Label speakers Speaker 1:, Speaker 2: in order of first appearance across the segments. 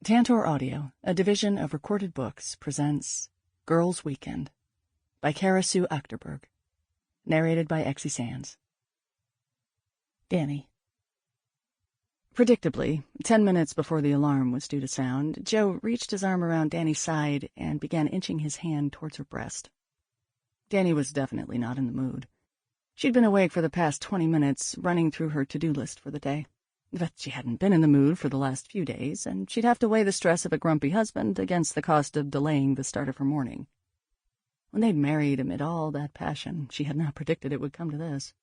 Speaker 1: Tantor Audio, a division of Recorded Books, presents Girls' Weekend by Cara Achterberg, narrated by Exie Sands. Dani. Predictably, 10 minutes before the alarm was due to sound, Joe reached his arm around Dani's side and began inching his hand towards her breast. Dani was definitely not in the mood. She'd been awake for the past 20 minutes, running through her to-do list for the day. But she hadn't been in the mood for the last few days, and she'd have to weigh the stress of a grumpy husband against the cost of delaying the start of her morning. When they'd married amid all that passion, she had not predicted it would come to this.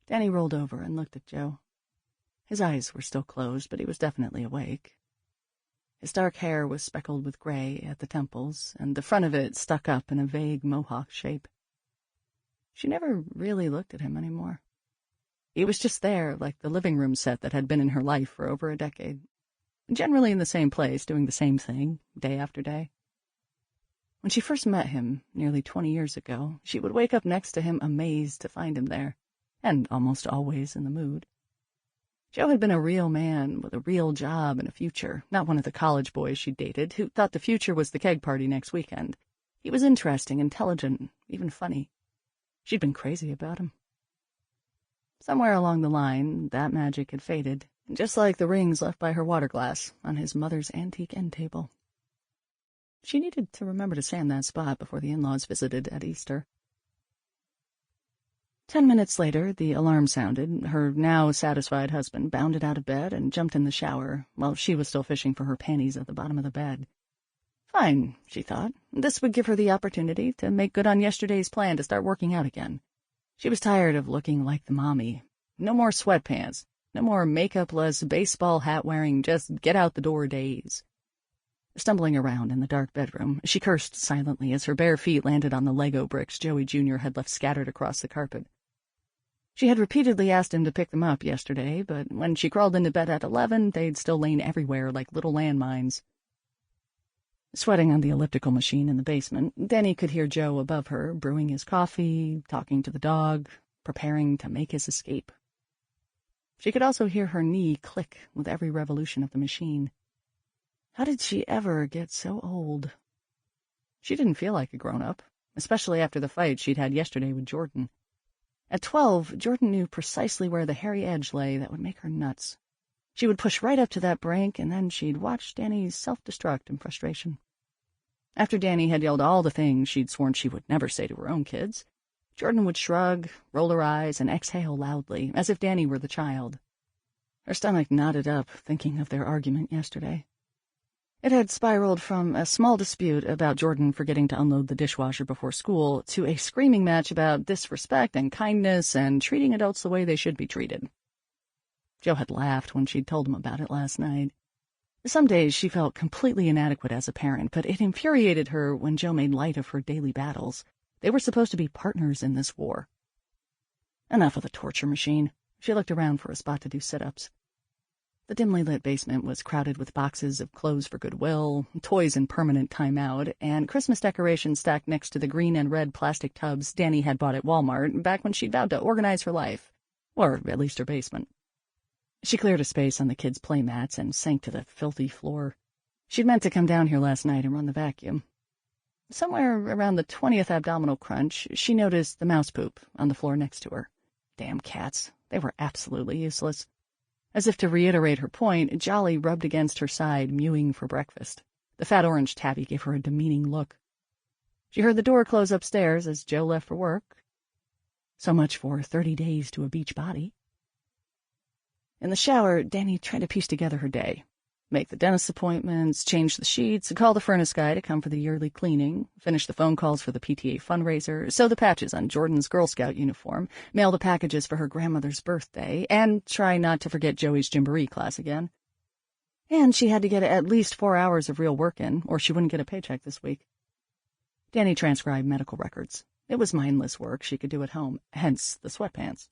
Speaker 1: Dani rolled over and looked at Joe. His eyes were still closed, but he was definitely awake. His dark hair was speckled with gray at the temples, and the front of it stuck up in a vague mohawk shape. She never really looked at him anymore. He was just there, like the living room set that had been in her life for over a decade, generally in the same place, doing the same thing, day after day. When she first met him, nearly 20 years ago, she would wake up next to him amazed to find him there, and almost always in the mood. Joe had been a real man with a real job and a future, not one of the college boys she dated who thought the future was the keg party next weekend. He was interesting, intelligent, even funny. She'd been crazy about him. Somewhere along the line, that magic had faded, just like the rings left by her water glass on his mother's antique end table. She needed to remember to sand that spot before the in-laws visited at Easter. 10 minutes later, the alarm sounded. Her now satisfied husband bounded out of bed and jumped in the shower, while she was still fishing for her panties at the bottom of the bed. Fine, she thought. This would give her the opportunity to make good on yesterday's plan to start working out again. She was tired of looking like the mommy. No more sweatpants, no more makeup-less, baseball hat-wearing, just get-out-the-door days. Stumbling around in the dark bedroom, she cursed silently as her bare feet landed on the Lego bricks Joey Jr. had left scattered across the carpet. She had repeatedly asked him to pick them up yesterday, but when she crawled into bed at 11, they'd still lain everywhere like little landmines. Sweating on the elliptical machine in the basement, Dani could hear Joe above her, brewing his coffee, talking to the dog, preparing to make his escape. She could also hear her knee click with every revolution of the machine. How did she ever get so old? She didn't feel like a grown-up, especially after the fight she'd had yesterday with Jordan. At 12, Jordan knew precisely where the hairy edge lay that would make her nuts. She would push right up to that brink, and then she'd watch Dani's self-destruct in frustration. After Dani had yelled all the things she'd sworn she would never say to her own kids, Jordan would shrug, roll her eyes, and exhale loudly, as if Dani were the child. Her stomach knotted up, thinking of their argument yesterday. It had spiraled from a small dispute about Jordan forgetting to unload the dishwasher before school to a screaming match about disrespect and kindness and treating adults the way they should be treated. Joe had laughed when she'd told him about it last night. Some days she felt completely inadequate as a parent, but it infuriated her when Joe made light of her daily battles. They were supposed to be partners in this war. Enough of the torture machine. She looked around for a spot to do sit-ups. The dimly lit basement was crowded with boxes of clothes for Goodwill, toys in permanent timeout, and Christmas decorations stacked next to the green and red plastic tubs Dani had bought at Walmart back when she'd vowed to organize her life, or at least her basement. She cleared a space on the kids' play mats and sank to the filthy floor. She'd meant to come down here last night and run the vacuum. Somewhere around the 20th abdominal crunch, she noticed the mouse poop on the floor next to her. Damn cats. They were absolutely useless. As if to reiterate her point, Jolly rubbed against her side, mewing for breakfast. The fat orange tabby gave her a demeaning look. She heard the door close upstairs as Joe left for work. So much for 30 days to a beach body. In the shower, Dani tried to piece together her day. Make the dentist appointments, change the sheets, call the furnace guy to come for the yearly cleaning, finish the phone calls for the PTA fundraiser, sew the patches on Jordan's Girl Scout uniform, mail the packages for her grandmother's birthday, and try not to forget Joey's Gymboree class again. And she had to get at least 4 hours of real work in, or she wouldn't get a paycheck this week. Dani transcribed medical records. It was mindless work she could do at home, hence the sweatpants.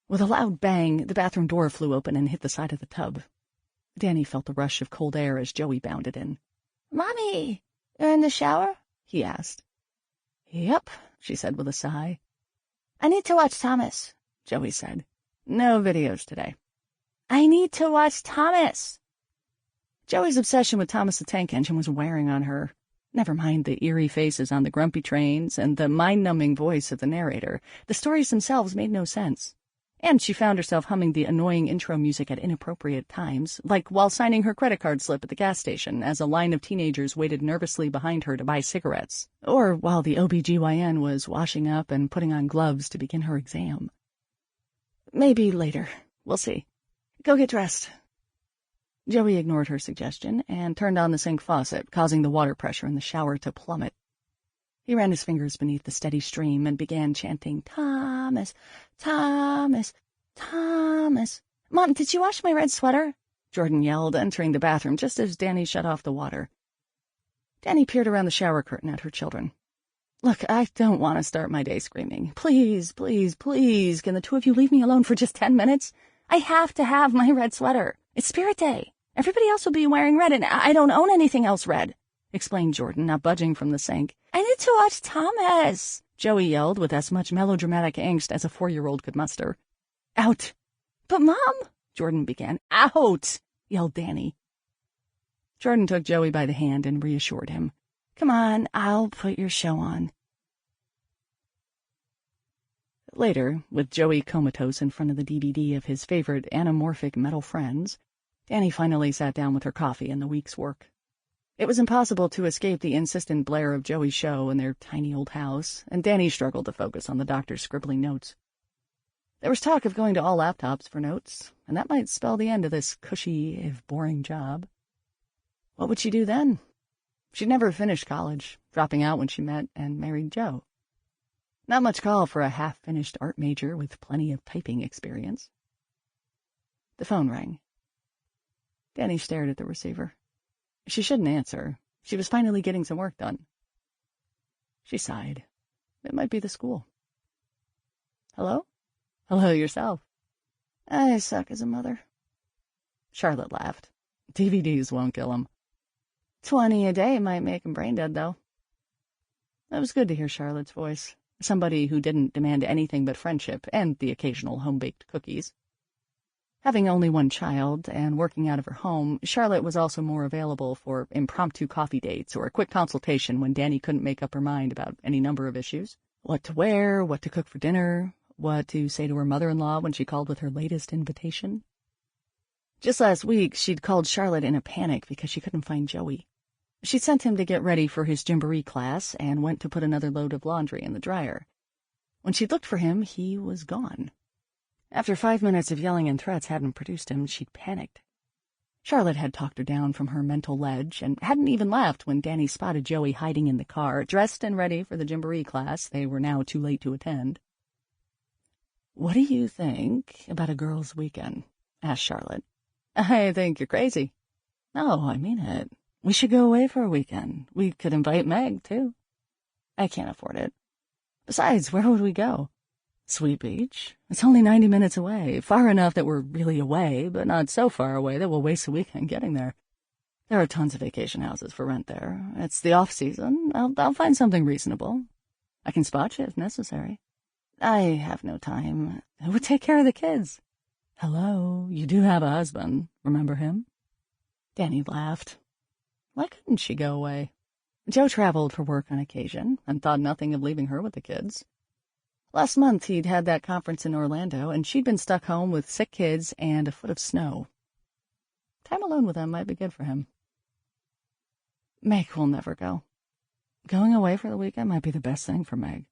Speaker 1: With a loud bang, the bathroom door flew open and hit the side of the tub. Dani felt the rush of cold air as Joey bounded in. "Mommy, you're in the shower?" he asked. "Yep," she said with a sigh. "I need to watch Thomas," Joey said. "No videos today." "I need to watch Thomas." Joey's obsession with Thomas the Tank Engine was wearing on her. Never mind the eerie faces on the grumpy trains and the mind-numbing voice of the narrator. The stories themselves made no sense. And she found herself humming the annoying intro music at inappropriate times, like while signing her credit card slip at the gas station as a line of teenagers waited nervously behind her to buy cigarettes, or while the OBGYN was washing up and putting on gloves to begin her exam. Maybe later. We'll see. Go get dressed. Joey ignored her suggestion and turned on the sink faucet, causing the water pressure in the shower to plummet. He ran his fingers beneath the steady stream and began chanting, "Thomas, Thomas, Thomas." "Mom, did you wash my red sweater?" Jordan yelled, entering the bathroom just as Dani shut off the water. Dani peered around the shower curtain at her children. "Look, I don't want to start my day screaming. Please, please, please, can the two of you leave me alone for just 10 minutes? I have to have my red sweater. It's Spirit Day. Everybody else will be wearing red, and I don't own anything else red," explained Jordan, not budging from the sink. "I need to watch Thomas," Joey yelled with as much melodramatic angst as a 4-year-old could muster. "Out." "But, Mom," Jordan began. "Out," yelled Dani. Jordan took Joey by the hand and reassured him. "Come on, I'll put your show on." Later, with Joey comatose in front of the DVD of his favorite anamorphic metal friends, Dani finally sat down with her coffee and the week's work. It was impossible to escape the insistent blare of Joey's show in their tiny old house, and Dani struggled to focus on the doctor's scribbling notes. There was talk of going to all laptops for notes, and that might spell the end of this cushy, if boring, job. What would she do then? She'd never finished college, dropping out when she met and married Joe. Not much call for a half-finished art major with plenty of typing experience. The phone rang. Dani stared at the receiver. She shouldn't answer. She was finally getting some work done. She sighed. It might be the school. "Hello?" "Hello yourself." "I suck as a mother." Charlotte laughed. DVDs won't kill him. 20 a day might make him brain dead, though. It was good to hear Charlotte's voice. Somebody who didn't demand anything but friendship and the occasional home-baked cookies. Having only one child and working out of her home, Charlotte was also more available for impromptu coffee dates or a quick consultation when Dani couldn't make up her mind about any number of issues. What to wear, what to cook for dinner, what to say to her mother-in-law when she called with her latest invitation. Just last week, she'd called Charlotte in a panic because she couldn't find Joey. She sent him to get ready for his gymboree class and went to put another load of laundry in the dryer. When she looked for him, he was gone. After 5 minutes of yelling and threats hadn't produced him, she'd panicked. Charlotte had talked her down from her mental ledge and hadn't even laughed when Dani spotted Joey hiding in the car, dressed and ready for the gymboree class they were now too late to attend. "What do you think about a girls' weekend?" asked Charlotte. "I think you're crazy." "No, I mean it. We should go away for a weekend. We could invite Meg, too." "I can't afford it. Besides, where would we go?" "Sweet Beach. It's only 90 minutes away, far enough that we're really away, but not so far away that we'll waste a weekend getting there. There are tons of vacation houses for rent there. It's the off-season. I'll find something reasonable. I can spot you if necessary." "I have no time. Who would take care of the kids?" "Hello, you do have a husband. Remember him?" Dani laughed. Why couldn't she go away? Joe traveled for work on occasion and thought nothing of leaving her with the kids. Last month he'd had that conference in Orlando, and she'd been stuck home with sick kids and a foot of snow. Time alone with them might be good for him. Meg will never go. Going away for the weekend might be the best thing for Meg.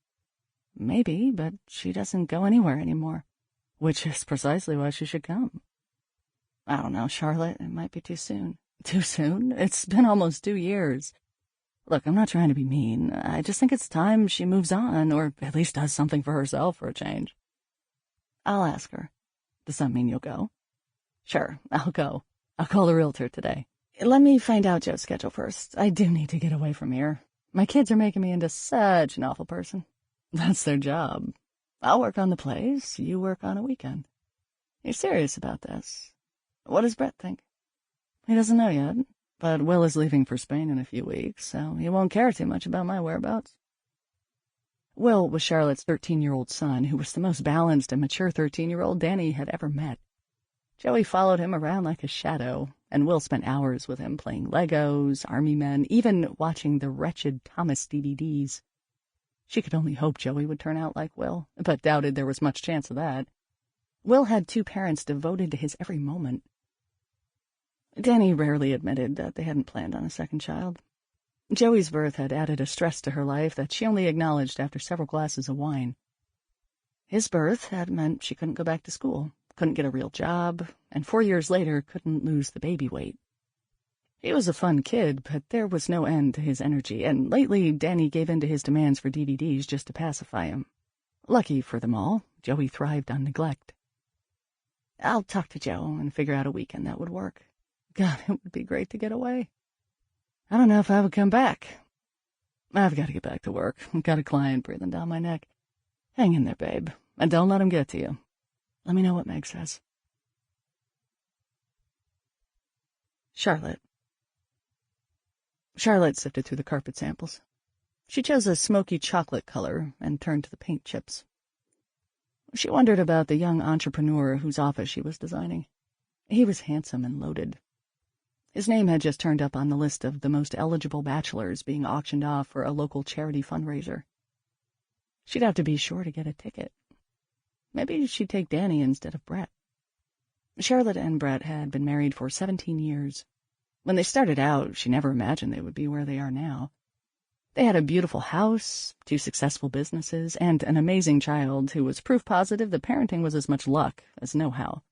Speaker 1: Maybe, but she doesn't go anywhere anymore, which is precisely why she should come. I don't know, Charlotte, it might be too soon. Too soon? It's been almost 2 years. Look, I'm not trying to be mean. I just think it's time she moves on, or at least does something for herself for a change. I'll ask her. Does that mean you'll go? Sure, I'll go. I'll call the realtor today. Let me find out Joe's schedule first. I do need to get away from here. My kids are making me into such an awful person. That's their job. I'll work on the place, you work on a weekend. You're serious about this? What does Brett think? He doesn't know yet, but Will is leaving for Spain in a few weeks, so he won't care too much about my whereabouts. Will was Charlotte's 13-year-old son, who was the most balanced and mature 13-year-old Dani had ever met. Joey followed him around like a shadow, and Will spent hours with him playing Legos, army men, even watching the wretched Thomas DVDs. She could only hope Joey would turn out like Will, but doubted there was much chance of that. Will had two parents devoted to his every moment. Dani rarely admitted that they hadn't planned on a second child. Joey's birth had added a stress to her life that she only acknowledged after several glasses of wine. His birth had meant she couldn't go back to school, couldn't get a real job, and 4 years later couldn't lose the baby weight. He was a fun kid, but there was no end to his energy, and lately Dani gave in to his demands for DVDs just to pacify him. Lucky for them all, Joey thrived on neglect. I'll talk to Joe and figure out a weekend that would work. God, it would be great to get away. I don't know if I would come back. I've got to get back to work. I've got a client breathing down my neck. Hang in there, babe, and don't let him get to you. Let me know what Meg says. Charlotte. Charlotte sifted through the carpet samples. She chose a smoky chocolate color and turned to the paint chips. She wondered about the young entrepreneur whose office she was designing. He was handsome and loaded. His name had just turned up on the list of the most eligible bachelors being auctioned off for a local charity fundraiser. She'd have to be sure to get a ticket. Maybe she'd take Dani instead of Brett. Charlotte and Brett had been married for 17 years. When they started out, she never imagined they would be where they are now. They had a beautiful house, 2 successful businesses, and an amazing child who was proof positive that parenting was as much luck as know-how.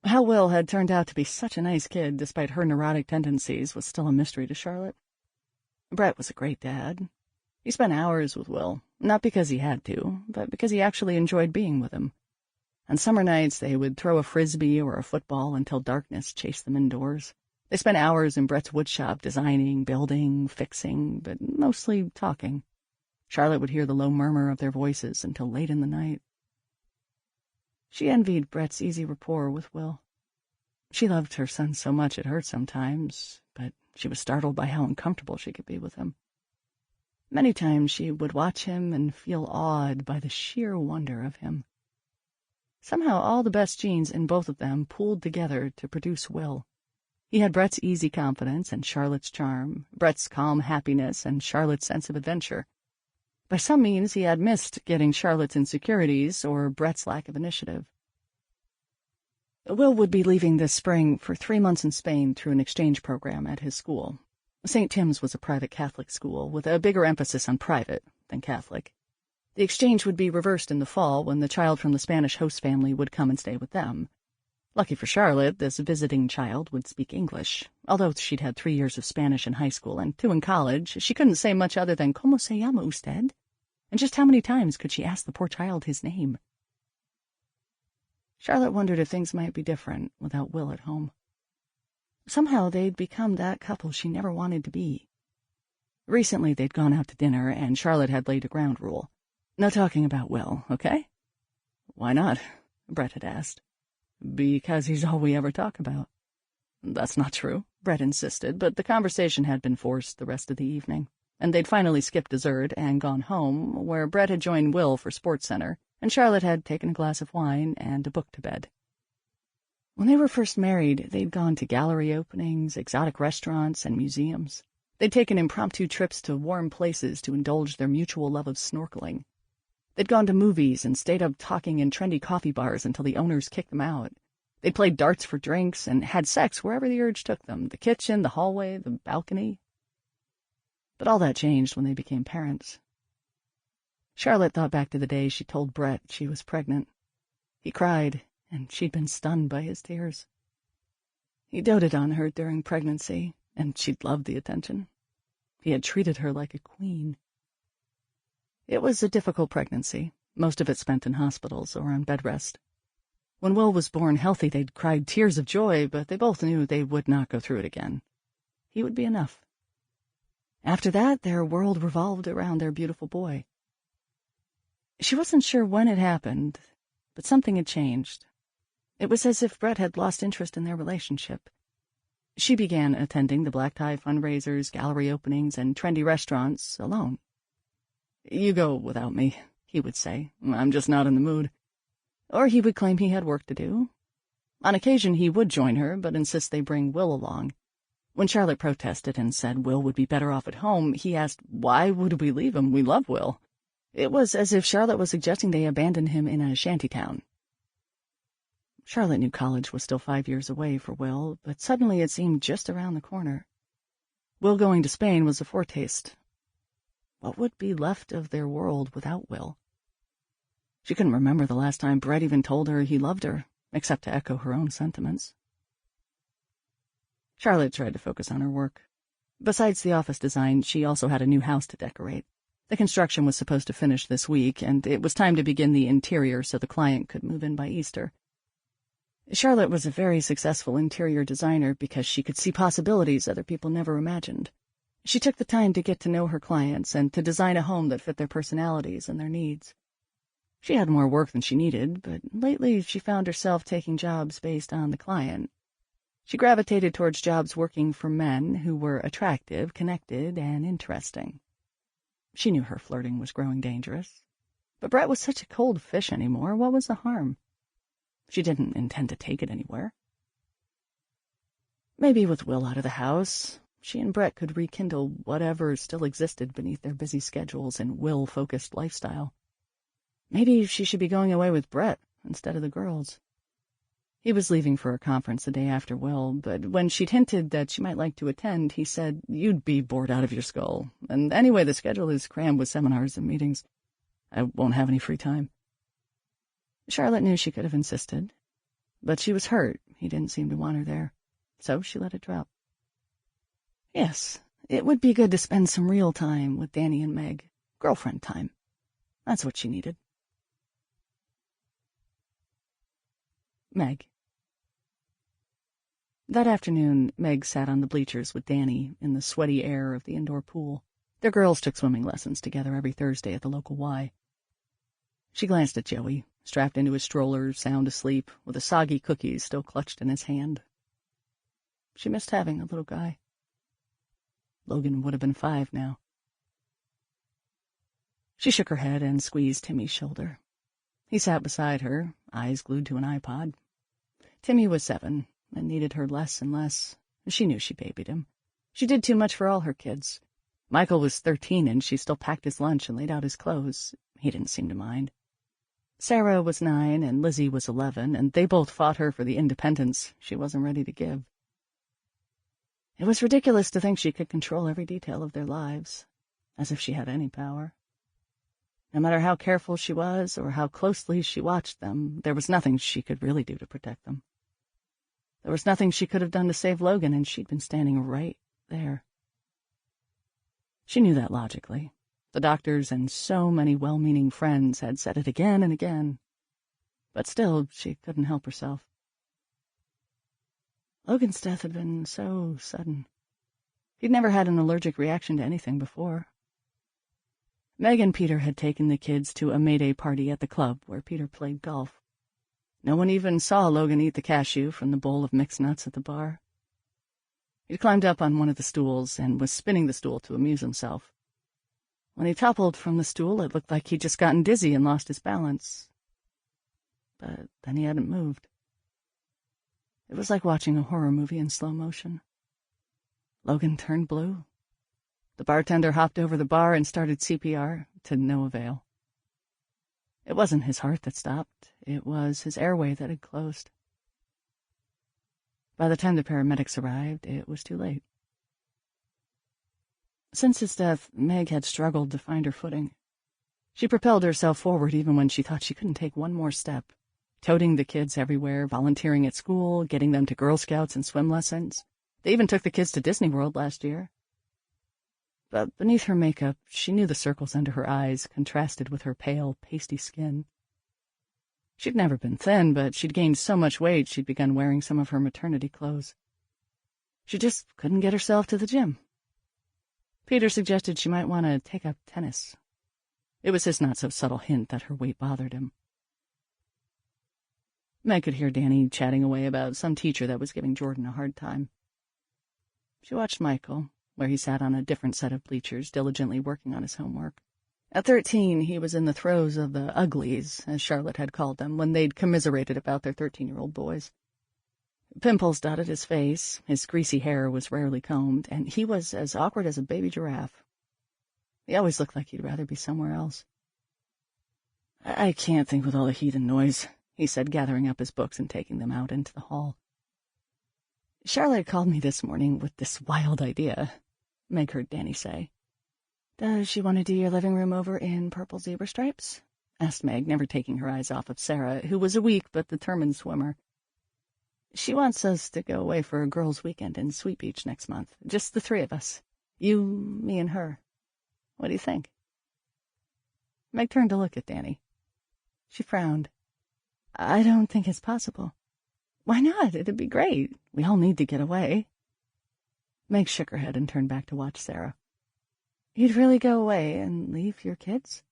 Speaker 1: How Will had turned out to be such a nice kid despite her neurotic tendencies was still a mystery to Charlotte. Brett was a great dad. He spent hours with Will, not because he had to, but because he actually enjoyed being with him. On summer nights, they would throw a frisbee or a football until darkness chased them indoors. They spent hours in Brett's woodshop designing, building, fixing, but mostly talking. Charlotte would hear the low murmur of their voices until late in the night. She envied Brett's easy rapport with Will. She loved her son so much it hurt sometimes, but she was startled by how uncomfortable she could be with him. Many times she would watch him and feel awed by the sheer wonder of him. Somehow all the best genes in both of them pooled together to produce Will. He had Brett's easy confidence and Charlotte's charm, Brett's calm happiness and Charlotte's sense of adventure. By some means, he had missed getting Charlotte's insecurities or Brett's lack of initiative. Will would be leaving this spring for 3 months in Spain through an exchange program at his school. St. Tim's was a private Catholic school with a bigger emphasis on private than Catholic. The exchange would be reversed in the fall when the child from the Spanish host family would come and stay with them. Lucky for Charlotte, this visiting child would speak English. Although she'd had 3 years of Spanish in high school and 2 in college, she couldn't say much other than "¿Cómo se llama usted?" And just how many times could she ask the poor child his name? Charlotte wondered if things might be different without Will at home. Somehow they'd become that couple she never wanted to be. Recently they'd gone out to dinner, and Charlotte had laid a ground rule. No talking about Will, okay? Why not? Brett had asked. Because he's all we ever talk about. That's not true, Brett insisted, but the conversation had been forced the rest of the evening, and they'd finally skipped dessert and gone home, where Brett had joined Will for Sports Center, and Charlotte had taken a glass of wine and a book to bed. When they were first married, they'd gone to gallery openings, exotic restaurants, and museums. They'd taken impromptu trips to warm places to indulge their mutual love of snorkeling. They'd gone to movies and stayed up talking in trendy coffee bars until the owners kicked them out. They'd played darts for drinks and had sex wherever the urge took them, the kitchen, the hallway, the balcony. But all that changed when they became parents. Charlotte thought back to the day she told Brett she was pregnant. He cried, and she'd been stunned by his tears. He doted on her during pregnancy, and she'd loved the attention. He had treated her like a queen. It was a difficult pregnancy, most of it spent in hospitals or on bed rest. When Will was born healthy, they'd cried tears of joy, but they both knew they would not go through it again. He would be enough. After that, their world revolved around their beautiful boy. She wasn't sure when it happened, but something had changed. It was as if Brett had lost interest in their relationship. She began attending the black tie fundraisers, gallery openings, and trendy restaurants alone. "You go without me," he would say. "I'm just not in the mood." Or he would claim he had work to do. On occasion he would join her, but insist they bring Will along. When Charlotte protested and said Will would be better off at home, he asked, why would we leave him? We love Will. It was as if Charlotte was suggesting they abandon him in a shantytown. Charlotte knew college was still 5 years away for Will, but suddenly it seemed just around the corner. Will going to Spain was a foretaste. What would be left of their world without Will? She couldn't remember the last time Brett even told her he loved her, except to echo her own sentiments. Charlotte tried to focus on her work. Besides the office design, she also had a new house to decorate. The construction was supposed to finish this week, and it was time to begin the interior so the client could move in by Easter. Charlotte was a very successful interior designer because she could see possibilities other people never imagined. She took the time to get to know her clients and to design a home that fit their personalities and their needs. She had more work than she needed, but lately she found herself taking jobs based on the client. She gravitated towards jobs working for men who were attractive, connected, and interesting. She knew her flirting was growing dangerous. But Brett was such a cold fish anymore. What was the harm? She didn't intend to take it anywhere. Maybe with Will out of the house, she and Brett could rekindle whatever still existed beneath their busy schedules and Will-focused lifestyle. Maybe she should be going away with Brett instead of the girls. He was leaving for a conference the day after Will, but when she'd hinted that she might like to attend, he said, "You'd be bored out of your skull. And anyway, the schedule is crammed with seminars and meetings. I won't have any free time." Charlotte knew she could have insisted, but she was hurt. He didn't seem to want her there, so she let it drop. Yes, it would be good to spend some real time with Dani and Meg. Girlfriend time. That's what she needed. Meg. That afternoon, Meg sat on the bleachers with Dani in the sweaty air of the indoor pool. Their girls took swimming lessons together every Thursday at the local Y. She glanced at Joey, strapped into his stroller, sound asleep, with a soggy cookie still clutched in his hand. She missed having a little guy. Logan would have been 5 now. She shook her head and squeezed Timmy's shoulder. He sat beside her, eyes glued to an iPod. Timmy was 7 and needed her less and less. She knew she babied him. She did too much for all her kids. Michael was 13 and she still packed his lunch and laid out his clothes. He didn't seem to mind. Sarah was 9 and Lizzie was 11, and they both fought her for the independence she wasn't ready to give. It was ridiculous to think she could control every detail of their lives, as if she had any power. No matter how careful she was or how closely she watched them, there was nothing she could really do to protect them. There was nothing she could have done to save Logan, and she'd been standing right there. She knew that logically. The doctors and so many well-meaning friends had said it again and again. But still, she couldn't help herself. Logan's death had been so sudden. He'd never had an allergic reaction to anything before. Meg and Peter had taken the kids to a May Day party at the club where Peter played golf. No one even saw Logan eat the cashew from the bowl of mixed nuts at the bar. He'd climbed up on one of the stools and was spinning the stool to amuse himself. When he toppled from the stool, it looked like he'd just gotten dizzy and lost his balance. But then he hadn't moved. It was like watching a horror movie in slow motion. Logan turned blue. The bartender hopped over the bar and started CPR, to no avail. It wasn't his heart that stopped. It was his airway that had closed. By the time the paramedics arrived, it was too late. Since his death, Meg had struggled to find her footing. She propelled herself forward even when she thought she couldn't take one more step, toting the kids everywhere, volunteering at school, getting them to Girl Scouts and swim lessons. They even took the kids to Disney World last year. But beneath her makeup, she knew the circles under her eyes contrasted with her pale, pasty skin. She'd never been thin, but she'd gained so much weight she'd begun wearing some of her maternity clothes. She just couldn't get herself to the gym. Peter suggested she might want to take up tennis. It was his not-so-subtle hint that her weight bothered him. Meg could hear Dani chatting away about some teacher that was giving Jordan a hard time. She watched Michael, where he sat on a different set of bleachers, diligently working on his homework. At 13, he was in the throes of the uglies, as Charlotte had called them, when they'd commiserated about their 13-year-old boys. Pimples dotted his face, his greasy hair was rarely combed, and he was as awkward as a baby giraffe. He always looked like he'd rather be somewhere else. "I can't think with all the heat and noise," he said, gathering up his books and taking them out into the hall. "Charlotte called me this morning with this wild idea," Meg heard Dani say. "Does she want to do your living room over in purple zebra stripes?" asked Meg, never taking her eyes off of Sarah, who was a weak but determined swimmer. "She wants us to go away for a girls' weekend in Sweet Beach next month, just the three of us. You, me, and her. What do you think?" Meg turned to look at Dani. She frowned. "I don't think it's possible." "Why not? It'd be great. We all need to get away." Meg shook her head and turned back to watch Sarah. "You'd really go away and leave your kids?"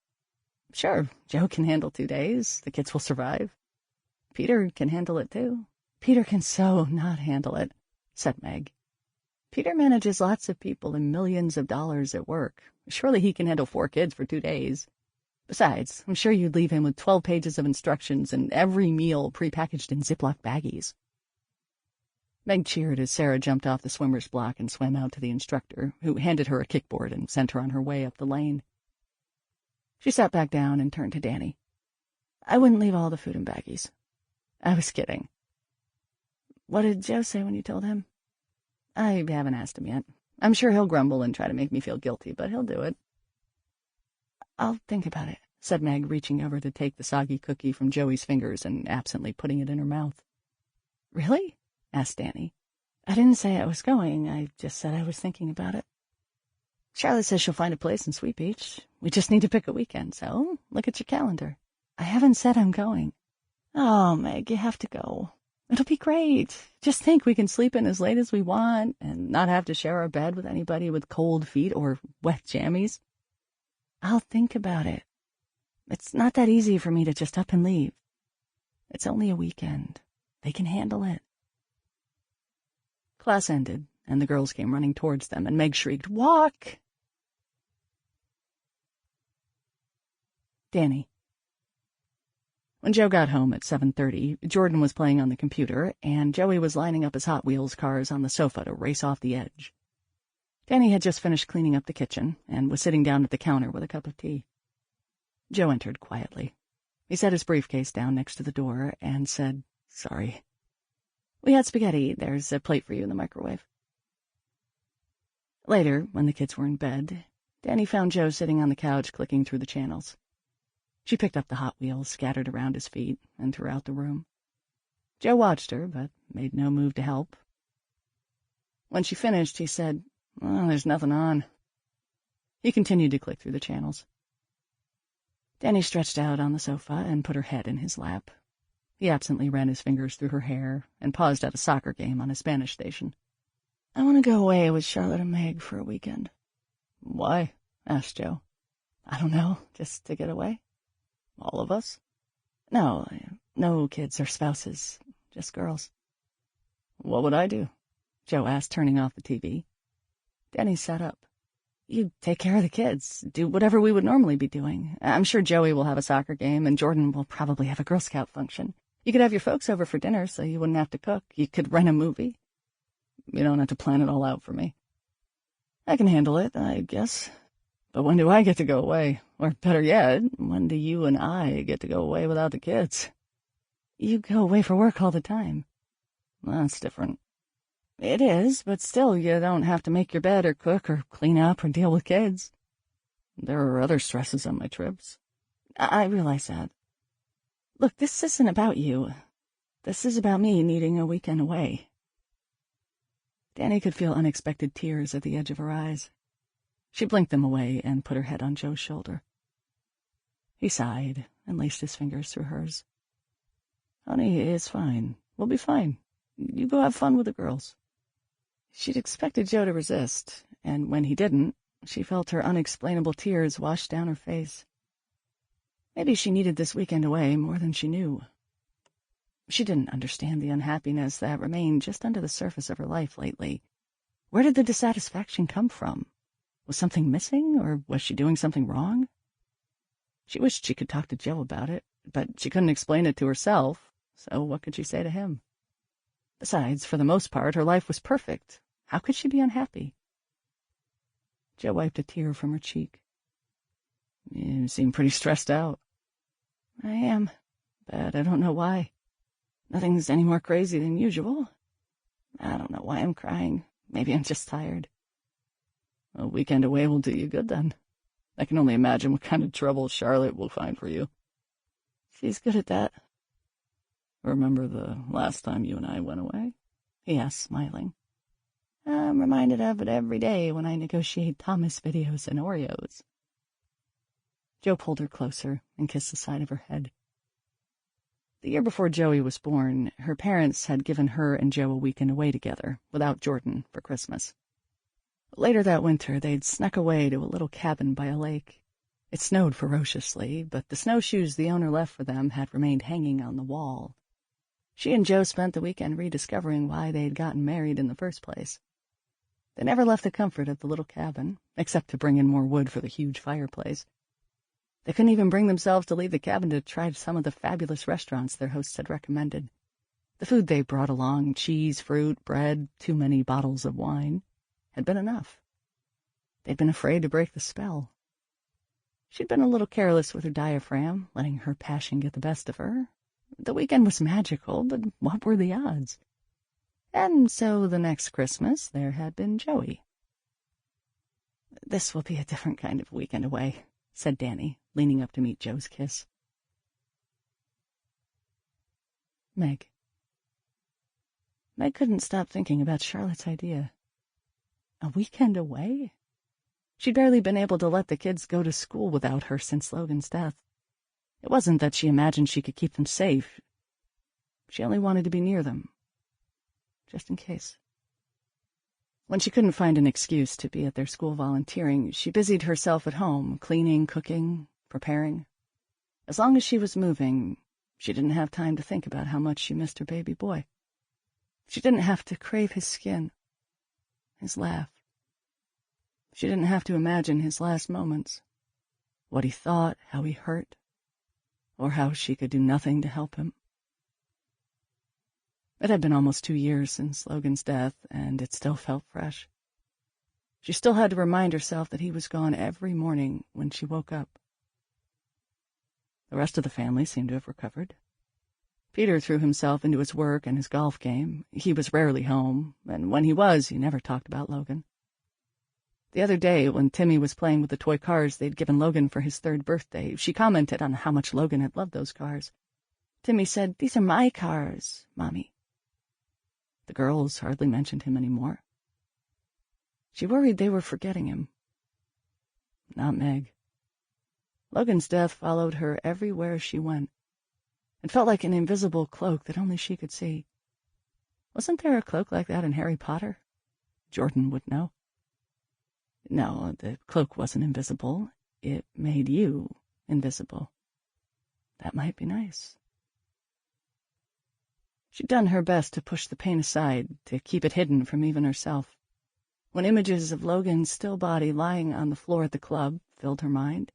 Speaker 1: "Sure. Joe can handle 2 days. The kids will survive. Peter can handle it, too." "Peter can so not handle it," said Meg. "Peter manages lots of people and millions of dollars at work. Surely he can handle 4 kids for 2 days. Besides, I'm sure you'd leave him with 12 pages of instructions and every meal prepackaged in Ziploc baggies." Meg cheered as Sarah jumped off the swimmer's block and swam out to the instructor, who handed her a kickboard and sent her on her way up the lane. She sat back down and turned to Dani. "I wouldn't leave all the food in baggies." "I was kidding." "What did Joe say when you told him?" "I haven't asked him yet. I'm sure he'll grumble and try to make me feel guilty, but he'll do it." "I'll think about it," said Meg, reaching over to take the soggy cookie from Joey's fingers and absently putting it in her mouth. "Really?" asked Dani. "I didn't say I was going. I just said I was thinking about it." "Charlotte says she'll find a place in Sweet Beach. We just need to pick a weekend, so look at your calendar." "I haven't said I'm going." "Oh, Meg, you have to go. It'll be great. Just think, we can sleep in as late as we want and not have to share our bed with anybody with cold feet or wet jammies." "I'll think about it. It's not that easy for me to just up and leave. It's only a weekend. They can handle it." Class ended, and the girls came running towards them, and Meg shrieked, "Walk!" Dani. When Joe got home at 7:30, Jordan was playing on the computer, and Joey was lining up his Hot Wheels cars on the sofa to race off the edge. Dani had just finished cleaning up the kitchen and was sitting down at the counter with a cup of tea. Joe entered quietly. He set his briefcase down next to the door and said, "Sorry. We had spaghetti. There's a plate for you in the microwave." Later, when the kids were in bed, Dani found Joe sitting on the couch clicking through the channels. She picked up the Hot Wheels scattered around his feet and throughout the room. Joe watched her, but made no move to help. When she finished, he said, "Well, there's nothing on." He continued to click through the channels. Dani stretched out on the sofa and put her head in his lap. He absently ran his fingers through her hair and paused at a soccer game on a Spanish station. "I want to go away with Charlotte and Meg for a weekend." "Why?" asked Joe. "I don't know, just to get away." "All of us?" "No, no kids or spouses, just girls." "What would I do?" Joe asked, turning off the TV. Dani sat up. "You take care of the kids, do whatever we would normally be doing. I'm sure Joey will have a soccer game, and Jordan will probably have a Girl Scout function. You could have your folks over for dinner so you wouldn't have to cook. You could rent a movie. You don't have to plan it all out for me." "I can handle it, I guess. But when do I get to go away? Or better yet, when do you and I get to go away without the kids?" "You go away for work all the time." "That's different." "It is, but still, you don't have to make your bed or cook or clean up or deal with kids." "There are other stresses on my trips." I realize that. Look, this isn't about you. This is about me needing a weekend away." Dani could feel unexpected tears at the edge of her eyes. She blinked them away and put her head on Joe's shoulder. He sighed and laced his fingers through hers. "Honey, it's fine. We'll be fine. You go have fun with the girls." She'd expected Joe to resist, and when he didn't, she felt her unexplainable tears wash down her face. Maybe she needed this weekend away more than she knew. She didn't understand the unhappiness that remained just under the surface of her life lately. Where did the dissatisfaction come from? Was something missing, or was she doing something wrong? She wished she could talk to Joe about it, but she couldn't explain it to herself, so what could she say to him? Besides, for the most part, her life was perfect. How could she be unhappy? Jo wiped a tear from her cheek. You seem pretty stressed out. I am, but I don't know why. Nothing's any more crazy than usual. I don't know why I'm crying. Maybe I'm just tired. A weekend away will do you good, then. I can only imagine what kind of trouble Charlotte will find for you. She's good at that. Remember the last time you and I went away? He asked, smiling. I'm reminded of it every day when I negotiate Thomas videos and Oreos. Jo pulled her closer and kissed the side of her head. The year before Joey was born, her parents had given her and Jo a weekend away together, without Jordan, for Christmas. Later that winter, they'd snuck away to a little cabin by a lake. It snowed ferociously, but the snowshoes the owner left for them had remained hanging on the wall. She and Jo spent the weekend rediscovering why they'd gotten married in the first place. They never left the comfort of the little cabin, except to bring in more wood for the huge fireplace. They couldn't even bring themselves to leave the cabin to try some of the fabulous restaurants their hosts had recommended. The food they brought along, cheese, fruit, bread, too many bottles of wine, had been enough. They'd been afraid to break the spell. She'd been a little careless with her diaphragm, letting her passion get the best of her. The weekend was magical, but what were the odds? And so the next Christmas there had been Joey. This will be a different kind of weekend away, said Dani, leaning up to meet Jo's kiss. Meg. Meg couldn't stop thinking about Charlotte's idea. A weekend away? She'd barely been able to let the kids go to school without her since Logan's death. It wasn't that she imagined she could keep them safe. She only wanted to be near them, just in case. When she couldn't find an excuse to be at their school volunteering, she busied herself at home, cleaning, cooking, preparing. As long as she was moving, she didn't have time to think about how much she missed her baby boy. She didn't have to crave his skin, his laugh. She didn't have to imagine his last moments, what he thought, how he hurt, or how she could do nothing to help him. It had been almost 2 years since Logan's death, and it still felt fresh. She still had to remind herself that he was gone every morning when she woke up. The rest of the family seemed to have recovered. Peter threw himself into his work and his golf game. He was rarely home, and when he was, he never talked about Logan. The other day, when Timmy was playing with the toy cars they'd given Logan for his 3rd birthday, she commented on how much Logan had loved those cars. Timmy said, "These are my cars, Mommy." The girls hardly mentioned him anymore. She worried they were forgetting him. Not Meg. Logan's death followed her everywhere she went. It felt like an invisible cloak that only she could see. Wasn't there a cloak like that in Harry Potter? Jordan would know. No, the cloak wasn't invisible. It made you invisible. That might be nice. She'd done her best to push the pain aside, to keep it hidden from even herself. When images of Logan's still body lying on the floor at the club filled her mind,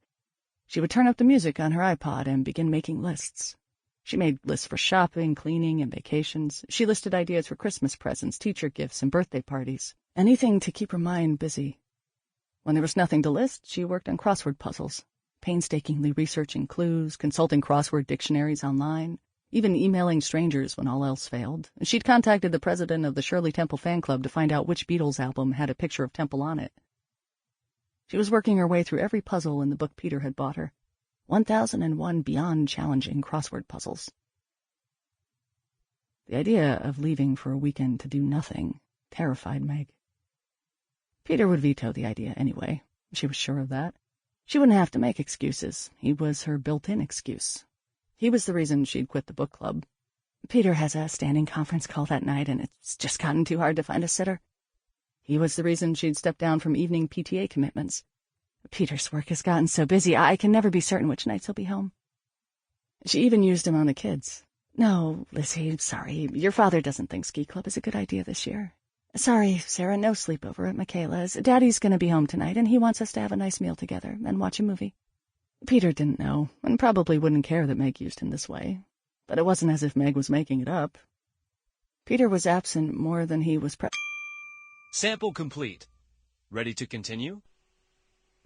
Speaker 1: she would turn up the music on her iPod and begin making lists. She made lists for shopping, cleaning, and vacations. She listed ideas for Christmas presents, teacher gifts, and birthday parties. Anything to keep her mind busy. When there was nothing to list, she worked on crossword puzzles, painstakingly researching clues, consulting crossword dictionaries online, even emailing strangers when all else failed. She'd contacted the president of the Shirley Temple fan club to find out which Beatles album had a picture of Temple on it. She was working her way through every puzzle in the book Peter had bought her, 1001 beyond challenging crossword puzzles. The idea of leaving for a weekend to do nothing terrified Meg. Peter would veto the idea anyway. She was sure of that. She wouldn't have to make excuses. He was her built-in excuse. He was the reason she'd quit the book club. Peter has a standing conference call that night, and it's just gotten too hard to find a sitter. He was the reason she'd stepped down from evening PTA commitments. Peter's work has gotten so busy, I can never be certain which nights he'll be home. She even used him on the kids. No, Lizzie, sorry. Your father doesn't think ski club is a good idea this year. Sorry, Sarah, no sleepover at Michaela's. Daddy's going to be home tonight, and he wants us to have a nice meal together and watch a movie. Peter didn't know, and probably wouldn't care that Meg used him this way. But it wasn't as if Meg was making it up. Peter was absent more than he was
Speaker 2: Sample complete. Ready to continue?